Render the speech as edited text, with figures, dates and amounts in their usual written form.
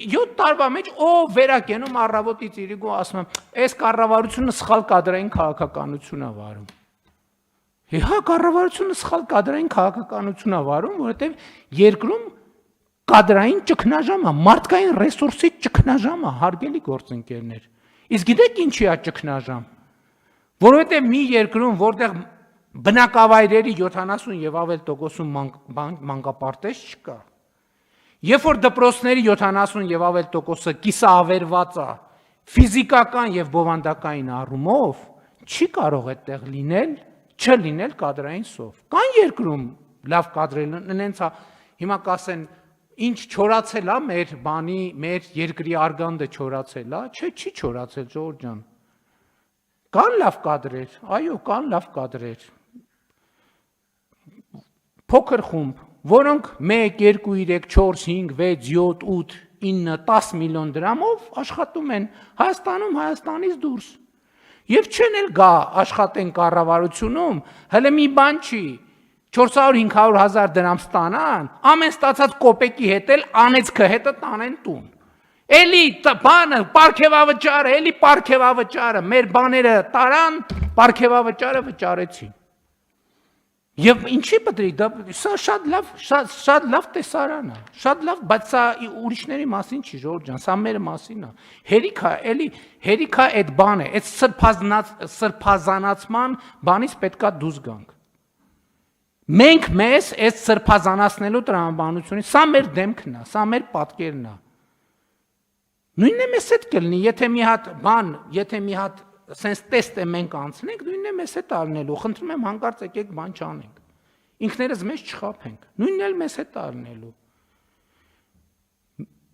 7 տարվա մեջ վերակենում առավոտից իրիկու ասում եմ, այս կառավարությունը սխալ կադրային քաղաքականություն է վարում։ Հա, կառավարությունը սխալ կադրային քաղաքականություն է վարում, որովհետև երկրում կադրային ճգնաժամ է, մարդկային ռեսուրսի ճգնաժամ է, հարգելի գործընկերներ։ Իսկ գիտեք ինչի է ճգնաժամ։ Որովհետև մի երկրում, որտեղ բնակավայրերի 70 եւ ավել տոկոսում մանկապարտեզ չկա, երբ որ դպրոցների 70 եւ ավել տոկոսը կիսաավերված է ֆիզիկական եւ բովանդակային առումով, չի կարող այդտեղ չլինել կադրային սով։ Կան երկրում լավ կադրել, նենց է, հիմա կասեն, ինչ չորացել է մեր երկրի արգանդը չորացել է, չէ, չի չորացել, Ժողովուրդ ջան։ Կան լավ կադրեր, այո, կան լավ կադրեր։ Փոքր խումբ, որոնք 1, 2, 3, 4, 5, 6, 7, 8, 9, 10 միլիոն դրամով աշխատում են Հայաստանում, Հայաստանից դուրս։ Եվ չեն էլ գա աշխատեն կառավարությունում, հələ մի բան չի, 400-500 հազար դրամ ստանան, ամեն ստացած կոպեկի հետ էլ անեծքը հետը տանեն տուն։ Էլի բանը, պարգևավճարը, մեր բաները տարան, պարգևավճարը վճարեցին։ Եվ ինչի պետք է, սա շատ լավ տեսարան է, շատ լավ, բայց սա ուրիշների մասին չի, Ժողովուրդ ջան, սա մեր մասին է։ Հերիքա այդ բանը, այդ սրբազանացման բանից պետքա դուրս գանք։ Մենք մեզ այդ սրբազանացնելու տրամաբանությունից, սա մեր դեմքն է, սա մեր պատկերն է։ Նույնն է մեզ հետ կլինի, եթե մի հատ սենց տեստ է մենք անցնենք, նույնն է մեզ հետ արնելու, խնդրում եմ հանկարծ եկեք բան չանենք, ինքներս մեզ չխաբենք, նույնն էլ մեզ հետ արնելու։